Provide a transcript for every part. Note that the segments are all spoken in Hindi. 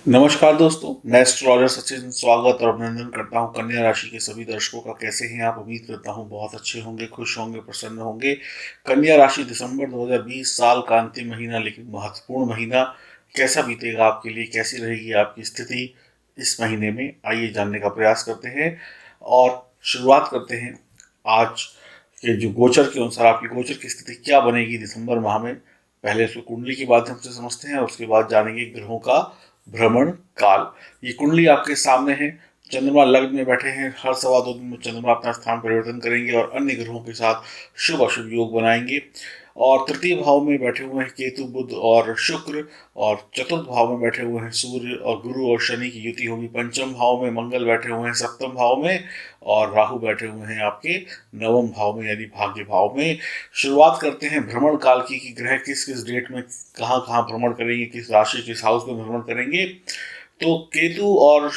नमस्कार दोस्तों, मैं एस्ट्रोलॉजर सचिन स्वागत और अभिनंदन करता हूं कन्या राशि के सभी दर्शकों का। कैसे हैं आप? उम्मीद करता हूं बहुत अच्छे होंगे, खुश होंगे, प्रसन्न होंगे। कन्या राशि दिसंबर 2020 साल का अंतिम महीना, लेकिन महत्वपूर्ण महीना, कैसा बीतेगा आपके लिए, कैसी रहेगी आपकी स्थिति इस महीने में, आइए जानने का प्रयास करते हैं। और शुरुआत करते हैं आज के जो गोचर के अनुसार आपकी गोचर की स्थिति क्या बनेगी दिसंबर माह में। पहले उसको कुंडली के माध्यम से समझते हैं और उसके बाद जानेंगे ग्रहों का भ्रमण काल। ये कुंडली आपके सामने है। चंद्रमा लग्न में बैठे हैं। हर सवा दो दिन में चंद्रमा अपना स्थान परिवर्तन करेंगे और अन्य ग्रहों के साथ शुभ अशुभ योग बनाएंगे। और तृतीय भाव में बैठे हुए हैं केतु, बुध और शुक्र। और चतुर्थ भाव में बैठे हुए हैं सूर्य और गुरु और शनि की युति होगी। पंचम भाव में मंगल बैठे हुए हैं सप्तम भाव में। और राहु बैठे हुए हैं आपके नवम भाव में, यानी भाग्य भाव में। शुरुआत करते हैं भ्रमण काल की कि ग्रह किस किस डेट में कहाँ कहाँ भ्रमण करेंगे, किस राशि किस हाउस में भ्रमण करेंगे। तो केतु और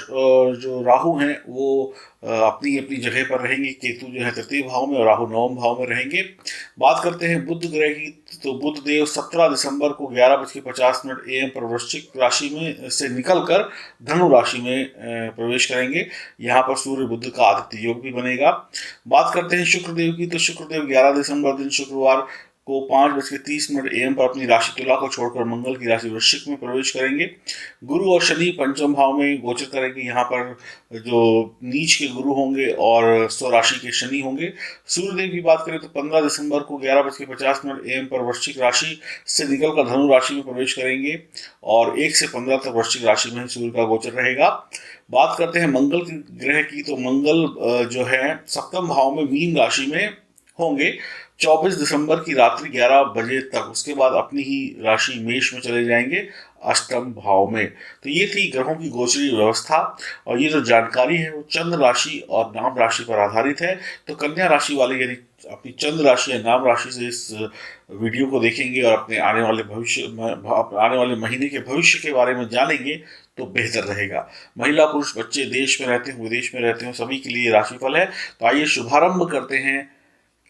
जो राहु हैं वो अपनी अपनी जगह पर रहेंगे। केतु जो है तृतीय भाव में और राहु नवम भाव में रहेंगे। बात करते हैं बुध ग्रह की। तो बुध देव 17 दिसंबर को 11:50 AM पर वृश्चिक राशि में से निकलकर धनु राशि में प्रवेश करेंगे। यहाँ पर सूर्य बुध का आदित्य योग भी बनेगा। बात करते हैं शुक्रदेव की। तो शुक्रदेव 11 दिसंबर दिन शुक्रवार को 5:30 AM पर अपनी राशि तुला को छोड़कर मंगल की राशि वृश्चिक में प्रवेश करेंगे। गुरु और शनि पंचम भाव में गोचर करेंगे। यहाँ पर जो नीच के गुरु होंगे और स्वराशि के शनि होंगे। सूर्यदेव की बात करें तो 15 दिसंबर को 11:50 AM पर वृश्चिक राशि से निकलकर धनु राशि में प्रवेश करेंगे और 1 से 15 तक वृश्चिक राशि में सूर्य का गोचर रहेगा। बात करते हैं मंगल की ग्रह की। तो मंगल जो है सप्तम भाव में मीन राशि में होंगे 24 दिसंबर की रात्रि 11 बजे तक। उसके बाद अपनी ही राशि मेष में चले जाएंगे अष्टम भाव में। तो ये थी ग्रहों की गोचरी व्यवस्था। और ये जो जानकारी है वो चंद्र राशि और नाम राशि पर आधारित है। तो कन्या राशि वाले यदि अपनी चंद्र राशि या नाम राशि से इस वीडियो को देखेंगे और अपने आने वाले महीने के भविष्य के बारे में जानेंगे तो बेहतर रहेगा। महिला पुरुष बच्चे देश में रहते हो विदेश में रहते हो सभी के लिए राशिफल है। तो आइए शुभारंभ करते हैं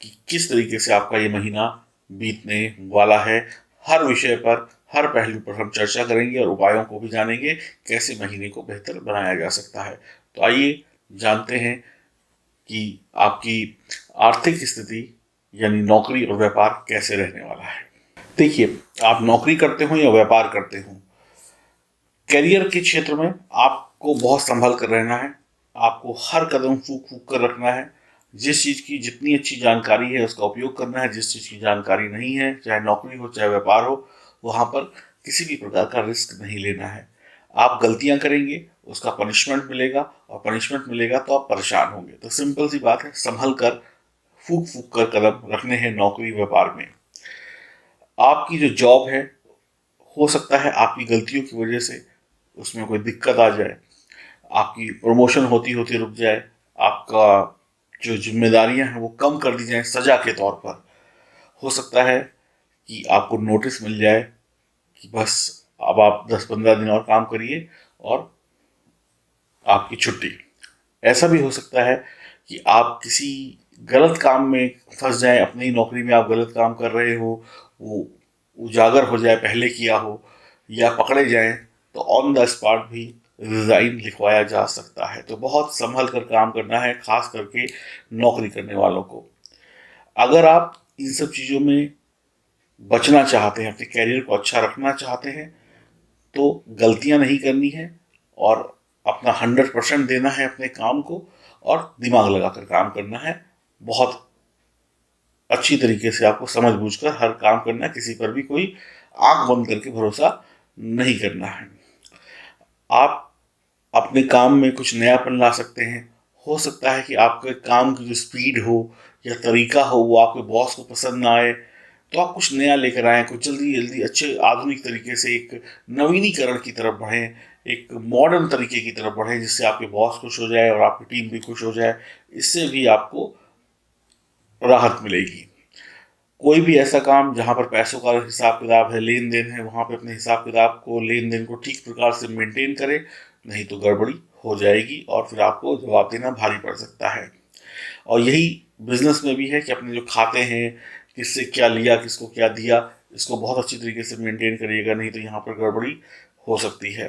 कि किस तरीके से आपका ये महीना बीतने वाला है। हर विषय पर, हर पहलू पर हम चर्चा करेंगे और उपायों को भी जानेंगे कैसे महीने को बेहतर बनाया जा सकता है। तो आइए जानते हैं कि आपकी आर्थिक स्थिति यानी नौकरी और व्यापार कैसे रहने वाला है। देखिए, आप नौकरी करते हो या व्यापार करते हो, करियर के क्षेत्र में आपको बहुत संभल कर रहना है। आपको हर कदम फूक फूक कर रखना है। जिस चीज़ की जितनी अच्छी जानकारी है उसका उपयोग करना है। जिस चीज़ की जानकारी नहीं है, चाहे नौकरी हो चाहे व्यापार हो, वहाँ पर किसी भी प्रकार का रिस्क नहीं लेना है। आप गलतियाँ करेंगे, उसका पनिशमेंट मिलेगा और पनिशमेंट मिलेगा तो आप परेशान होंगे। तो सिंपल सी बात है, संभल कर फूक फूक कर कदम रखने हैं नौकरी व्यापार में। आपकी जो जॉब है, हो सकता है आपकी गलतियों की वजह से उसमें कोई दिक्कत आ जाए, आपकी प्रमोशन होती होती रुक जाए, आपका जो जिम्मेदारियां हैं वो कम कर दी जाए सजा के तौर पर। हो सकता है कि आपको नोटिस मिल जाए कि बस अब आप 10-15 दिन और काम करिए और आपकी छुट्टी। ऐसा भी हो सकता है कि आप किसी गलत काम में फंस जाएं, अपनी नौकरी में आप गलत काम कर रहे हो, वो उजागर हो जाए पहले किया हो, या पकड़े जाएं तो ऑन द स्पॉट भी रिजाइन लिखवाया जा सकता है। तो बहुत संभल कर काम करना है, खास करके नौकरी करने वालों को। अगर आप इन सब चीज़ों में बचना चाहते हैं, अपने कैरियर को अच्छा रखना चाहते हैं, तो गलतियां नहीं करनी है और अपना 100% देना है अपने काम को और दिमाग लगाकर काम करना है। बहुत अच्छी तरीके से आपको समझ बूझ कर हर काम करना है। किसी पर भी कोई आंख बंद करके भरोसा नहीं करना है। आप अपने काम में कुछ नयापन ला सकते हैं। हो सकता है कि आपके काम की जो स्पीड हो या तरीका हो वो आपके बॉस को पसंद ना आए, तो आप कुछ नया लेकर आएँ, कुछ जल्दी जल्दी अच्छे आधुनिक तरीके से एक नवीनीकरण की तरफ बढ़ें, एक मॉडर्न तरीके की तरफ बढ़ें, जिससे आपके बॉस खुश हो जाए और आपकी टीम भी खुश हो जाए। इससे भी आपको राहत मिलेगी। कोई भी ऐसा काम जहाँ पर पैसों का हिसाब किताब है, लेन देन है, वहाँ पे अपने हिसाब किताब को, लेन देन को ठीक प्रकार से मेंटेन करें, नहीं तो गड़बड़ी हो जाएगी और फिर आपको जवाब देना भारी पड़ सकता है। और यही बिजनेस में भी है कि अपने जो खाते हैं, किससे क्या लिया, किसको क्या दिया, इसको बहुत अच्छी तरीके से मेंटेन करिएगा, नहीं तो यहाँ पर गड़बड़ी हो सकती है।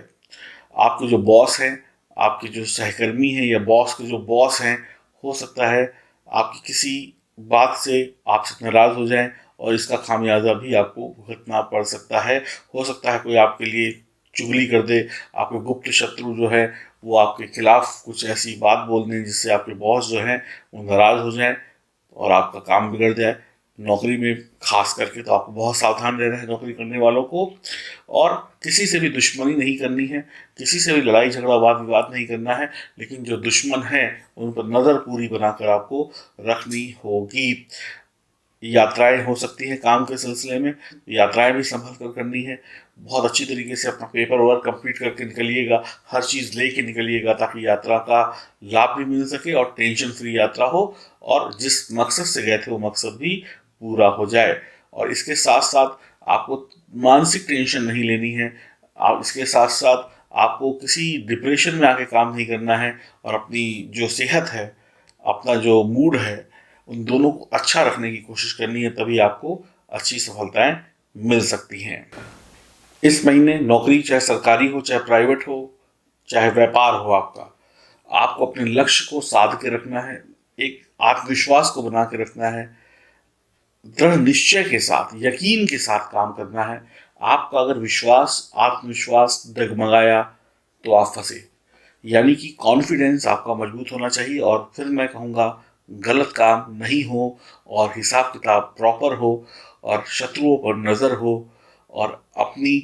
आपके जो बॉस हैं, आपके जो सहकर्मी हैं या बॉस के जो बॉस हैं, हो सकता है आपकी किसी बात से आपसे नाराज़ हो जाएं और इसका खामियाजा भी आपको भुगतना पड़ सकता है। हो सकता है कोई आपके लिए चुगली कर दे, आपके गुप्त शत्रु जो है वो आपके खिलाफ कुछ ऐसी बात बोल दें जिससे आपके बॉस जो हैं वो नाराज़ हो जाएं और आपका काम बिगड़ जाए। नौकरी में खास करके तो आपको बहुत सावधान रहना है नौकरी करने वालों को, और किसी से भी दुश्मनी नहीं करनी है, किसी से भी लड़ाई झगड़ा वाद विवाद नहीं करना है, लेकिन जो दुश्मन है उन पर नज़र पूरी बनाकर आपको रखनी होगी। यात्राएं हो सकती हैं काम के सिलसिले में, यात्राएं भी संभल कर करनी है। बहुत अच्छी तरीके से अपना पेपर वर्क कंप्लीट करके निकलिएगा, हर चीज़ लेके निकलिएगा ताकि यात्रा का लाभ भी मिल सके और टेंशन फ्री यात्रा हो और जिस मकसद से गए थे वो मकसद भी पूरा हो जाए। और इसके साथ साथ आपको मानसिक टेंशन नहीं लेनी है। आप इसके साथ साथ आपको किसी डिप्रेशन में आके काम नहीं करना है और अपनी जो सेहत है, अपना जो मूड है, उन दोनों को अच्छा रखने की कोशिश करनी है, तभी आपको अच्छी सफलताएं मिल सकती हैं। इस महीने नौकरी चाहे सरकारी हो चाहे प्राइवेट हो चाहे व्यापार हो आपका, आपको अपने लक्ष्य को साध के रखना है, एक आत्मविश्वास को बना के रखना है, दृढ़ निश्चय के साथ यकीन के साथ काम करना है। आपका अगर विश्वास आत्मविश्वास डगमगाया तो आप फंसे। यानी कि कॉन्फिडेंस आपका मजबूत होना चाहिए और फिर मैं कहूँगा गलत काम नहीं हो और हिसाब किताब प्रॉपर हो और शत्रुओं पर नज़र हो और अपनी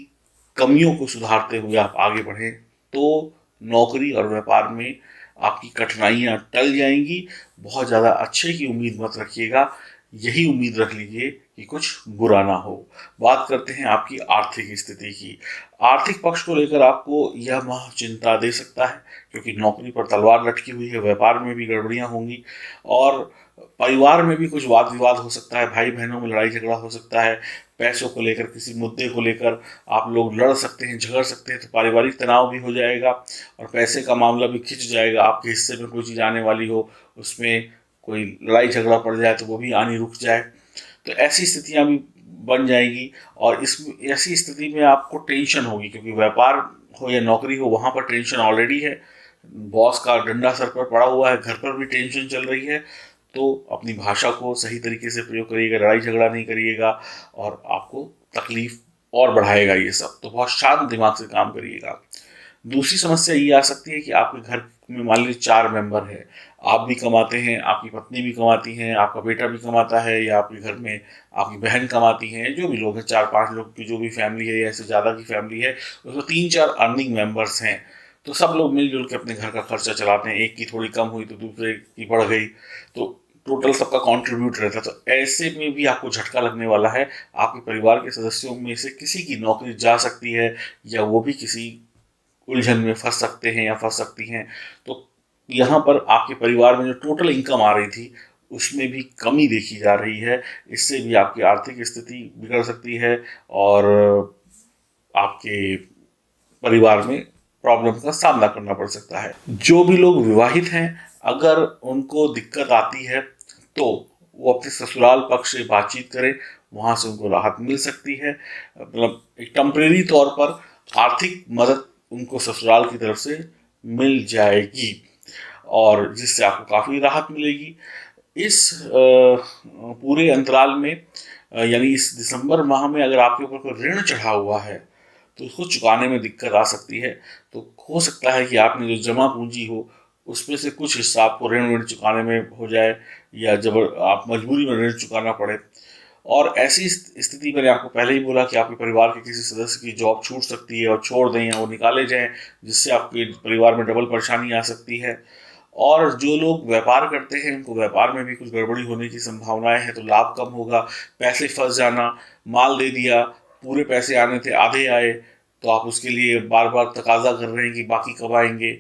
कमियों को सुधारते हुए आप आगे बढ़ें, तो नौकरी और व्यापार में आपकी कठिनाइयाँ टल जाएंगी। बहुत ज़्यादा अच्छे की उम्मीद मत रखिएगा, यही उम्मीद रख लीजिए कि कुछ बुरा ना हो। बात करते हैं आपकी आर्थिक स्थिति की। आर्थिक पक्ष को लेकर आपको यह माह चिंता दे सकता है क्योंकि नौकरी पर तलवार लटकी हुई है, व्यापार में भी गड़बड़ियां होंगी और परिवार में भी कुछ वाद विवाद हो सकता है, भाई बहनों में लड़ाई झगड़ा हो सकता है, पैसों को लेकर किसी मुद्दे को लेकर आप लोग लड़ सकते हैं, झगड़ सकते हैं, तो पारिवारिक तनाव भी हो जाएगा और पैसे का मामला भी खिंच जाएगा। आपके हिस्से में कोई चीज़ आने वाली हो, उसमें कोई लड़ाई झगड़ा पड़ जाए तो वो भी आनी रुक जाए, तो ऐसी स्थितियां भी बन जाएगी। और इस ऐसी स्थिति में आपको टेंशन होगी क्योंकि व्यापार हो या नौकरी हो वहाँ पर टेंशन ऑलरेडी है, बॉस का डंडा सर पर पड़ा हुआ है, घर पर भी टेंशन चल रही है। तो अपनी भाषा को सही तरीके से प्रयोग करिएगा, लड़ाई झगड़ा नहीं करिएगा और आपको तकलीफ और बढ़ाएगा ये सब, तो बहुत शांत दिमाग से काम करिएगा। दूसरी समस्या ये आ सकती है कि आपके घर में मान लीजिए 4 मेंबर हैं, आप भी कमाते हैं, आपकी पत्नी भी कमाती हैं, आपका बेटा भी कमाता है या आपके घर में आपकी बहन कमाती हैं, जो भी लोग हैं 4-5 लोग की जो भी फैमिली है या इससे ज़्यादा की फैमिली है उसमें 3-4 अर्निंग मेंबर्स हैं, तो सब लोग मिलजुल के अपने घर का खर्चा चलाते हैं। एक की थोड़ी कम हुई तो दूसरे की बढ़ गई, तो टोटल सबका कंट्रीब्यूट रहता है। तो ऐसे में भी आपको झटका लगने वाला है, आपके परिवार के सदस्यों में से किसी की नौकरी जा सकती है या वो भी किसी उलझन में फंस सकते हैं या फंस सकती हैं। तो यहाँ पर आपके परिवार में जो टोटल इनकम आ रही थी उसमें भी कमी देखी जा रही है, इससे भी आपकी आर्थिक स्थिति बिगड़ सकती है और आपके परिवार में प्रॉब्लम का सामना करना पड़ सकता है। जो भी लोग विवाहित हैं, अगर उनको दिक्कत आती है तो वो अपने ससुराल पक्ष से बातचीत करें, वहाँ से उनको राहत मिल सकती है। मतलब एक टेम्परेरी तौर पर आर्थिक मदद उनको ससुराल की तरफ से मिल जाएगी और जिससे आपको काफ़ी राहत मिलेगी। इस पूरे अंतराल में यानी इस दिसंबर माह में अगर आपके ऊपर कोई ऋण चढ़ा हुआ है तो उसको चुकाने में दिक्कत आ सकती है। तो हो सकता है कि आपने जो जमा पूंजी हो उसमें से कुछ हिस्सा आपको ऋण ऋण चुकाने में हो जाए या जब आप मजबूरी में ऋण चुकाना पड़े। और ऐसी स्थिति मैंने आपको पहले ही बोला कि आपके परिवार के किसी सदस्य की जॉब छूट सकती है और छोड़ दें या वो निकाले जाएं, जिससे आपके परिवार में डबल परेशानी आ सकती है। और जो लोग व्यापार करते हैं उनको व्यापार में भी कुछ गड़बड़ी होने की संभावनाएं हैं, तो लाभ कम होगा, पैसे फंस जाना, माल दे दिया, पूरे पैसे आने थे आधे आए, तो आप उसके लिए बार बार तकाजा कर रहे हैं कि बाकी कब आएंगे,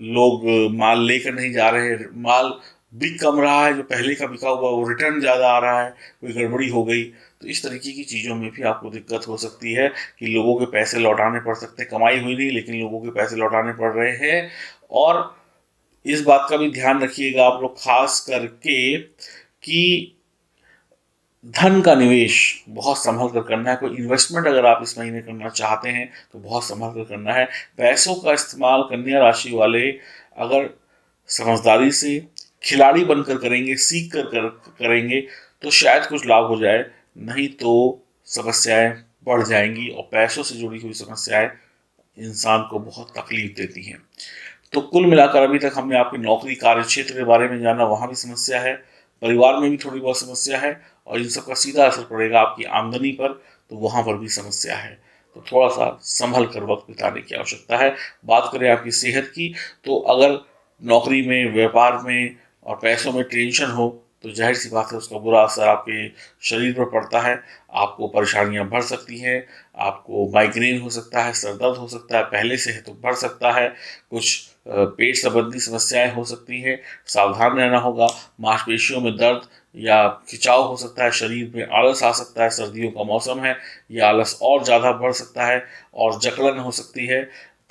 लोग माल लेकर नहीं जा रहे हैं, माल बिक कम रहा है, जो पहले का बिका हुआ वो रिटर्न ज़्यादा आ रहा है, कोई गड़बड़ी हो गई, तो इस तरीके की चीज़ों में भी आपको दिक्कत हो सकती है कि लोगों के पैसे लौटाने पड़ सकते हैं। कमाई हुई नहीं लेकिन लोगों के पैसे लौटाने पड़ रहे हैं। और इस बात का भी ध्यान रखिएगा आप लोग खास करके कि धन का निवेश बहुत संभल कर करना है। कोई इन्वेस्टमेंट अगर आप इस महीने करना चाहते हैं तो बहुत संभल कर करना है। पैसों का इस्तेमाल कन्या राशि वाले अगर समझदारी से खिलाड़ी बनकर करेंगे, सीख कर करेंगे तो शायद कुछ लाभ हो जाए, नहीं तो समस्याएं बढ़ जाएंगी और पैसों से जुड़ी हुई समस्याएं इंसान को बहुत तकलीफ देती हैं। तो कुल मिलाकर अभी तक हमने आपकी नौकरी कार्य क्षेत्र के बारे में जाना, वहाँ भी समस्या है, परिवार में भी थोड़ी बहुत समस्या है और इन सब का सीधा असर पड़ेगा आपकी आमदनी पर, तो वहाँ पर भी समस्या है। तो थोड़ा सा संभल कर वक्त बिताने की आवश्यकता है। बात करें आपकी सेहत की, तो अगर नौकरी में, व्यापार में और पैसों में टेंशन हो तो जाहिर सी बात है उसका बुरा असर आपके शरीर पर पड़ता है। आपको परेशानियां बढ़ सकती हैं, आपको माइग्रेन हो सकता है, सर दर्द हो सकता है, पहले से है तो बढ़ सकता है, कुछ पेट संबंधी समस्याएं हो सकती हैं, सावधान रहना होगा। मांसपेशियों में दर्द या खिंचाव हो सकता है, शरीर में आलस आ सकता है, सर्दियों का मौसम है, ये आलस और ज़्यादा बढ़ सकता है और जकड़न हो सकती है,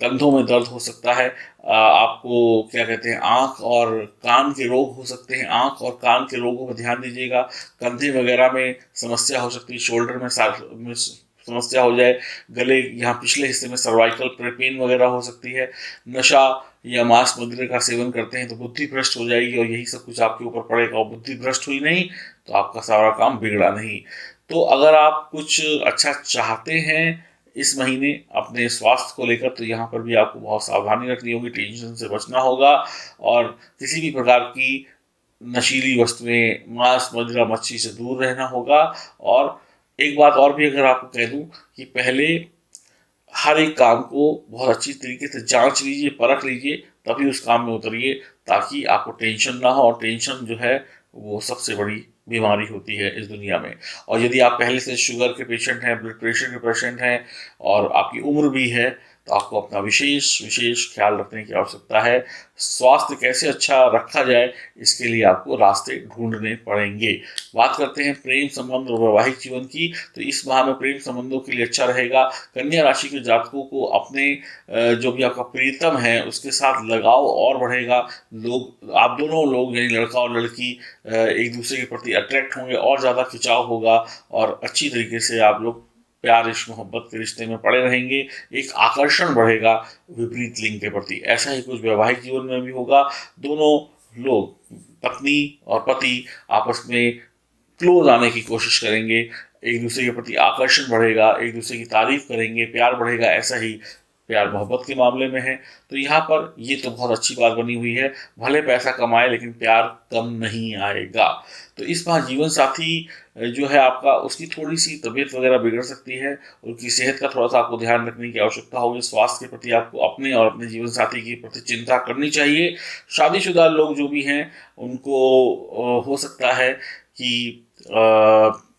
कंधों में दर्द हो सकता है। आपको क्या कहते हैं, आँख और कान के रोग हो सकते हैं, आँख और कान के रोगों पर ध्यान दीजिएगा। कंधे वगैरह में समस्या हो सकती है, शोल्डर में समस्या हो जाए, गले यहाँ पिछले हिस्से में सर्वाइकल पेन वगैरह हो सकती है। नशा या मांस मदिरा का सेवन करते हैं तो बुद्धि भ्रष्ट हो जाएगी और यही सब कुछ आपके ऊपर पड़ेगा, और बुद्धि भ्रष्ट हुई नहीं तो आपका सारा काम बिगड़ा नहीं। तो अगर आप कुछ अच्छा चाहते हैं इस महीने अपने स्वास्थ्य को लेकर, तो यहाँ पर भी आपको बहुत सावधानी रखनी होगी, टेंशन से बचना होगा और किसी भी प्रकार की नशीली वस्तुएं, मांस मदिरा मच्छी से दूर रहना होगा। और एक बात और भी अगर आपको कह दूं कि पहले हर एक काम को बहुत अच्छी तरीके से जांच लीजिए, परख लीजिए, तभी उस काम में उतरिए, ताकि आपको टेंशन ना हो। और टेंशन जो है वो सबसे बड़ी बीमारी होती है इस दुनिया में। और यदि आप पहले से शुगर के पेशेंट हैं, ब्लड प्रेशर के पेशेंट हैं और आपकी उम्र भी है, तो आपको अपना विशेष विशेष ख्याल रखने की आवश्यकता है। स्वास्थ्य कैसे अच्छा रखा जाए, इसके लिए आपको रास्ते ढूंढने पड़ेंगे। बात करते हैं प्रेम संबंध और वैवाहिक जीवन की, तो इस माह में प्रेम संबंधों के लिए अच्छा रहेगा। कन्या राशि के जातकों को अपने जो भी आपका प्रियतम है उसके साथ लगाव और बढ़ेगा। आप दोनों लोग यानी लड़का और लड़की एक दूसरे के प्रति अट्रैक्ट होंगे और ज़्यादा खिंचाव होगा और अच्छी तरीके से आप लोग प्यार इश्क मोहब्बत के रिश्ते में पड़े रहेंगे। एक आकर्षण बढ़ेगा विपरीत लिंग के प्रति। ऐसा ही कुछ वैवाहिक जीवन में भी होगा। दोनों लोग, पत्नी और पति, आपस में क्लोज आने की कोशिश करेंगे, एक दूसरे के प्रति आकर्षण बढ़ेगा, एक दूसरे की तारीफ करेंगे, प्यार बढ़ेगा। ऐसा ही प्यार मोहब्बत के मामले में है। तो यहाँ पर ये तो बहुत अच्छी बात बनी हुई है, भले पैसा कमाए लेकिन प्यार कम नहीं आएगा। तो इस बार जीवन साथी जो है आपका, उसकी थोड़ी सी तबीयत वगैरह बिगड़ सकती है, उनकी सेहत का थोड़ा सा आपको ध्यान रखने की आवश्यकता होगी। स्वास्थ्य के प्रति आपको अपने और अपने जीवन साथी की प्रति चिंता करनी चाहिए। शादीशुदा लोग जो भी हैं उनको हो सकता है कि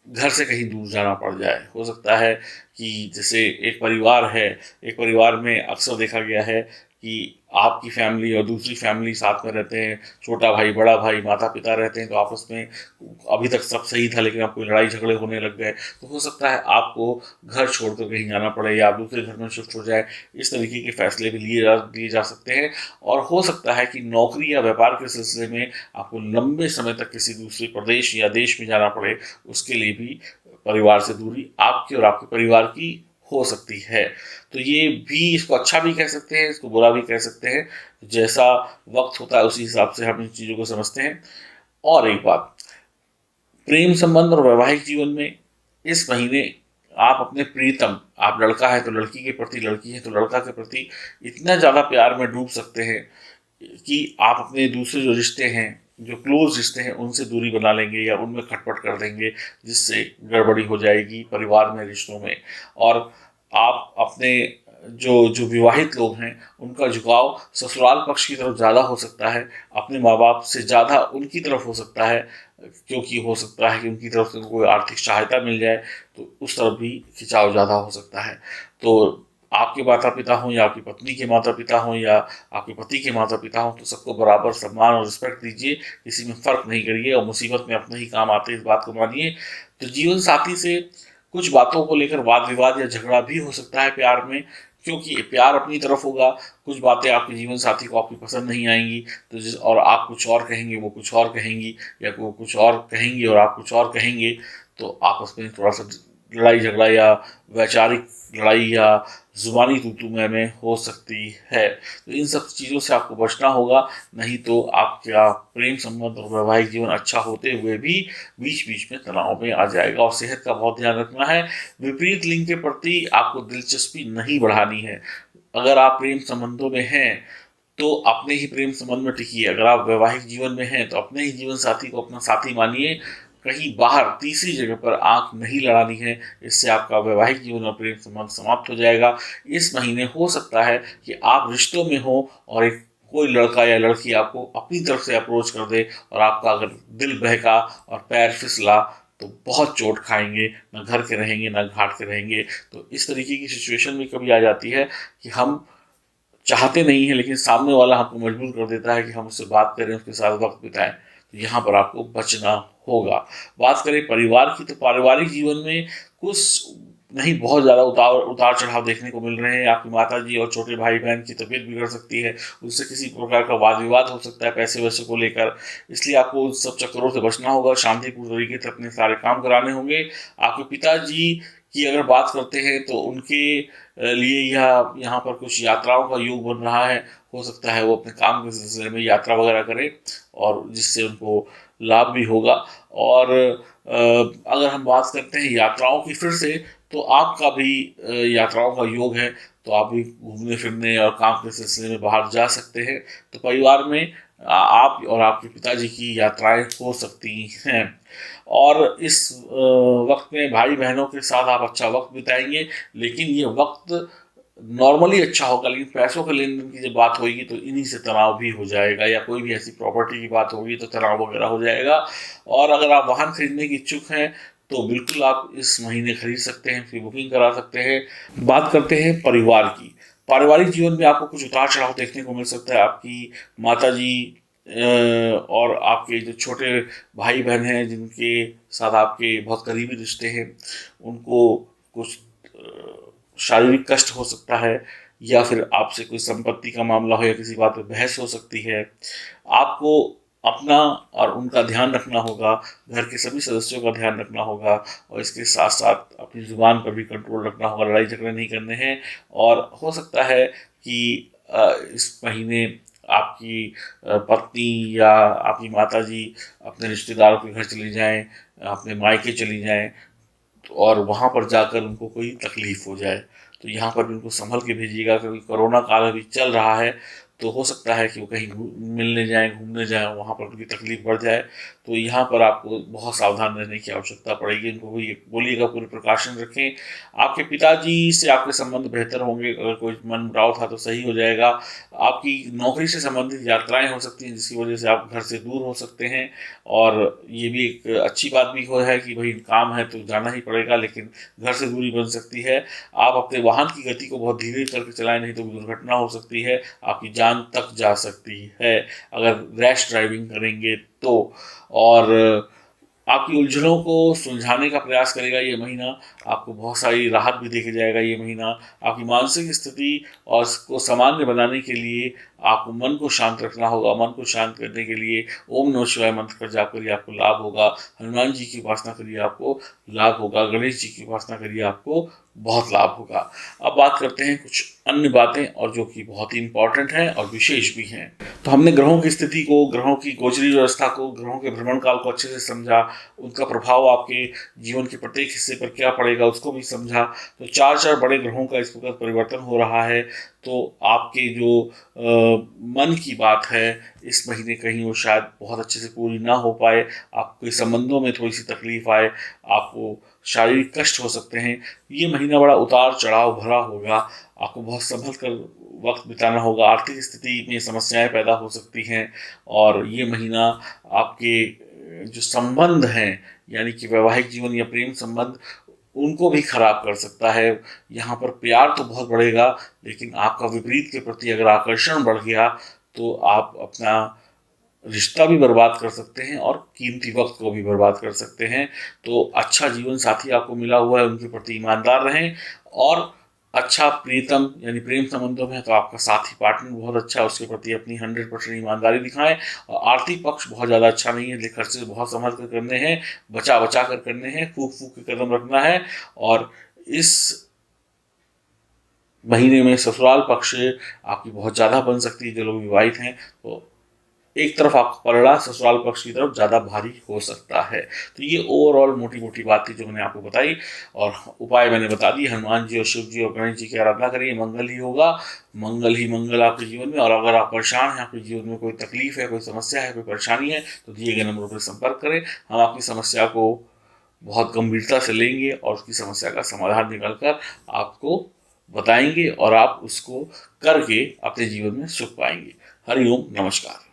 घर से कहीं दूर जाना पड़ जाए। हो सकता है कि जैसे एक परिवार है, एक परिवार में अक्सर देखा गया है कि आपकी फैमिली और दूसरी फैमिली साथ में रहते हैं, छोटा भाई बड़ा भाई माता पिता रहते हैं, तो आपस में अभी तक सब सही था लेकिन अब कोई लड़ाई झगड़े होने लग गए, तो हो सकता है आपको घर छोड़कर कहीं जाना पड़े या आप दूसरे घर में शिफ्ट हो जाए। इस तरीके के फैसले भी लिए जा सकते हैं। और हो सकता है कि नौकरी या व्यापार के सिलसिले में आपको लंबे समय तक किसी दूसरे प्रदेश या देश में जाना पड़े, उसके लिए भी परिवार से दूरी आपकी और आपके परिवार की हो सकती है। तो ये भी, इसको अच्छा भी कह सकते हैं, इसको बुरा भी कह सकते हैं। जैसा वक्त होता है उसी हिसाब से हम इन चीज़ों को समझते हैं। और एक बात, प्रेम संबंध और वैवाहिक जीवन में इस महीने आप अपने प्रियतम, आप लड़का है तो लड़की के प्रति, लड़की है तो लड़का के प्रति इतना ज़्यादा प्यार में डूब सकते हैं कि आप अपने दूसरे जो रिश्ते हैं, जो क्लोज रिश्ते हैं, उनसे दूरी बना लेंगे या उनमें खटपट कर देंगे, जिससे गड़बड़ी हो जाएगी परिवार में, रिश्तों में। और आप अपने जो जो विवाहित लोग हैं उनका झुकाव ससुराल पक्ष की तरफ ज़्यादा हो सकता है, अपने माँ बाप से ज़्यादा उनकी तरफ हो सकता है, क्योंकि हो सकता है कि उनकी तरफ से कोई आर्थिक सहायता मिल जाए, तो उस तरफ भी खिंचाव ज़्यादा हो सकता है। तो आपके माता पिता हों या आपकी पत्नी के माता पिता हों या आपके पति के माता पिता हों, तो सबको बराबर सम्मान और रिस्पेक्ट दीजिए, किसी में फ़र्क नहीं करिए और मुसीबत में अपने ही काम आते हैं, इस बात को मानिए। तो जीवन साथी से कुछ बातों को लेकर वाद विवाद या झगड़ा भी हो सकता है प्यार में, क्योंकि प्यार अपनी तरफ होगा, कुछ बातें आपके जीवन साथी को आपकी पसंद नहीं आएंगी, तो जिस और आप कुछ और कहेंगे, वो कुछ और कहेंगी, या वो कुछ और कहेंगी और आप कुछ और कहेंगे, तो आपस में थोड़ा सा लड़ाई झगड़ा या वैचारिक लड़ाई या जुबानी तू में हो सकती है। तो इन सब चीज़ों से आपको बचना होगा, नहीं तो आपका प्रेम संबंध और वैवाहिक जीवन अच्छा होते हुए भी बीच बीच में तनाव में आ जाएगा। और सेहत का बहुत ध्यान रखना है। विपरीत लिंग के प्रति आपको दिलचस्पी नहीं बढ़ानी है। अगर आप प्रेम संबंधों में हैं तो अपने ही प्रेम संबंध में टिकिए। अगर आप वैवाहिक जीवन में हैं तो अपने ही जीवन साथी को अपना साथी मानिए। कहीं बाहर तीसरी जगह पर आंख नहीं लड़ानी है, इससे आपका वैवाहिक जीवन और प्रेम संबंध समाप्त हो जाएगा। इस महीने हो सकता है कि आप रिश्तों में हो और एक कोई लड़का या लड़की आपको अपनी तरफ से अप्रोच कर दे, और आपका अगर दिल बहका और पैर फिसला तो बहुत चोट खाएंगे, न घर के रहेंगे न घाट के रहेंगे। तो इस तरीके की सिचुएशन भी कभी आ जाती है कि हम चाहते नहीं हैं, लेकिन सामने वाला हमको मजबूर कर देता है कि हम उससे बात करें, उसके साथ वक्त बिताएं। तो यहाँ पर आपको बचना होगा। बात करें परिवार की, तो पारिवारिक जीवन में कुछ नहीं, बहुत ज़्यादा उतार चढ़ाव देखने को मिल रहे हैं। आपकी माता जी और छोटे भाई बहन की तबीयत बिगड़ सकती है, उनसे किसी प्रकार का वाद विवाद हो सकता है पैसे वैसे को लेकर। इसलिए आपको उन सब चक्करों से बचना होगा, शांतिपूर्ण तरीके से अपने सारे काम कराने होंगे। आपके पिताजी की अगर बात करते हैं तो उनके लिए यह यहाँ पर कुछ यात्राओं का योग बन रहा है। हो सकता है वो अपने काम के सिलसिले में यात्रा वगैरह करें, और जिससे उनको लाभ भी होगा। और अगर हम बात करते हैं यात्राओं की फिर से, तो आपका भी यात्राओं का योग है, तो आप भी घूमने फिरने और काम के सिलसिले में बाहर जा सकते हैं। तो परिवार में आप और आपके पिताजी की यात्राएं हो सकती हैं। और इस वक्त में भाई बहनों के साथ आप अच्छा वक्त बिताएंगे, लेकिन ये वक्त नॉर्मली अच्छा होगा। लेकिन पैसों के लेन देन की जब बात होगी तो इन्हीं से तनाव भी हो जाएगा, या कोई भी ऐसी प्रॉपर्टी की बात होगी तो तनाव वगैरह हो जाएगा। और अगर आप वाहन खरीदने की इच्छुक हैं तो बिल्कुल आप इस महीने खरीद सकते हैं, फिर बुकिंग करा सकते हैं। बात करते हैं परिवार की। पारिवारिक जीवन में आपको कुछ उतार चढ़ाव देखने को मिल सकता है। आपकी माता जी और आपके जो छोटे भाई बहन हैं, जिनके साथ आपके बहुत करीबी रिश्ते हैं, उनको कुछ शारीरिक कष्ट हो सकता है, या फिर आपसे कोई संपत्ति का मामला हो, या किसी बात पे बहस हो सकती है। आपको अपना और उनका ध्यान रखना होगा, घर के सभी सदस्यों का ध्यान रखना होगा, और इसके साथ साथ अपनी ज़ुबान पर भी कंट्रोल रखना होगा। लड़ाई झगड़े नहीं करने हैं। और हो सकता है कि इस महीने आपकी पत्नी या आपकी माताजी अपने रिश्तेदारों के घर चली जाएं, अपने मायके चली जाएं, और वहाँ पर जाकर उनको कोई तकलीफ हो जाए। तो यहाँ पर भी उनको संभल के भेजिएगा, क्योंकि कोरोना काल अभी चल रहा है। तो हो सकता है कि वो कहीं मिलने जाएं, घूमने जाएं, वहाँ पर उनकी तकलीफ बढ़ जाए। तो यहाँ पर आपको बहुत सावधान रहने की आवश्यकता पड़ेगी। उनको बोलिएगा पूरे प्रिकॉशन रखें। आपके पिताजी से आपके संबंध बेहतर होंगे। अगर कोई मनमुटाव था तो सही हो जाएगा। आपकी नौकरी से संबंधित यात्राएं हो सकती हैं, जिसकी वजह से आप घर से दूर हो सकते हैं। और ये भी एक अच्छी बात भी हो है कि भाई काम है तो जाना ही पड़ेगा, लेकिन घर से दूरी बन सकती है। आप अपने वाहन की गति को बहुत धीरे करके चलाएं, नहीं तो दुर्घटना हो सकती है, आपकी जान तक जा सकती है अगर रैश ड्राइविंग करेंगे तो। और आपकी उलझनों को सुलझाने का प्रयास करेगा ये महीना। आपको बहुत सारी राहत भी देके जाएगा ये महीना। आपकी मानसिक स्थिति और उसको सामान्य बनाने के लिए आपको मन को शांत रखना होगा। मन को शांत करने के लिए ओम नमः शिवाय मंत्र का जाप करिए, आपको लाभ होगा। हनुमान जी की उपासना करिए, आपको लाभ होगा। गणेश जी की उपासना करिए, आपको बहुत लाभ होगा। अब बात करते हैं कुछ अन्य बातें, और जो कि बहुत ही इंपॉर्टेंट हैं और विशेष भी हैं। तो हमने ग्रहों की स्थिति को, ग्रहों की गोचरी व्यवस्था को, ग्रहों के भ्रमण काल को अच्छे से समझा। उनका प्रभाव आपके जीवन के प्रत्येक हिस्से पर क्या पड़ेगा उसको भी समझा। तो चार चार बड़े ग्रहों का इस वक्त परिवर्तन हो रहा है। तो आपके जो मन की बात है इस महीने कहीं वो शायद बहुत अच्छे से पूरी ना हो पाए। आपके संबंधों में थोड़ी सी तकलीफ आए, आपको शारीरिक कष्ट हो सकते हैं। ये महीना बड़ा उतार चढ़ाव भरा होगा। आपको बहुत संभल कर वक्त बिताना होगा। आर्थिक स्थिति में समस्याएं पैदा हो सकती हैं। और ये महीना आपके जो संबंध हैं, यानी कि वैवाहिक जीवन या प्रेम संबंध, उनको भी खराब कर सकता है। यहाँ पर प्यार तो बहुत बढ़ेगा, लेकिन आपका विपरीत के प्रति अगर आकर्षण बढ़ गया तो आप अपना रिश्ता भी बर्बाद कर सकते हैं और कीमती वक्त को भी बर्बाद कर सकते हैं। तो अच्छा जीवन साथी आपको मिला हुआ है, उनके प्रति ईमानदार रहें। और अच्छा प्रीतम यानी प्रेम संबंधों में है तो आपका साथी पार्टनर बहुत अच्छा है, उसके प्रति अपनी 100% ईमानदारी दिखाएं। और आर्थिक पक्ष बहुत ज़्यादा अच्छा नहीं है, खर्चे बहुत संभल कर करने हैं, बचा बचा कर करने हैं, फूक फूक के कदम रखना है। और इस महीने में ससुराल पक्ष आपकी बहुत ज़्यादा बन सकती है, जो लोग विवाहित हैं तो एक तरफ आपका पलड़ा ससुराल पक्ष की तरफ ज़्यादा भारी हो सकता है। तो ये ओवरऑल मोटी मोटी बात थी जो मैंने आपको बताई, और उपाय मैंने बता दिए। हनुमान जी और शिव जी और गणेश जी की आराधना करिए, मंगल ही होगा, मंगल ही मंगल आपके जीवन में। और अगर आप परेशान हैं, आपके जीवन में कोई तकलीफ है, कोई समस्या है, कोई परेशानी है, तो दिए गए नंबरों पर संपर्क करें। हम आपकी समस्या को बहुत गंभीरता से लेंगे और उसकी समस्या का समाधान निकाल कर आपको बताएंगे, और आप उसको करके अपने जीवन में सुख पाएंगे। हरिओम, नमस्कार।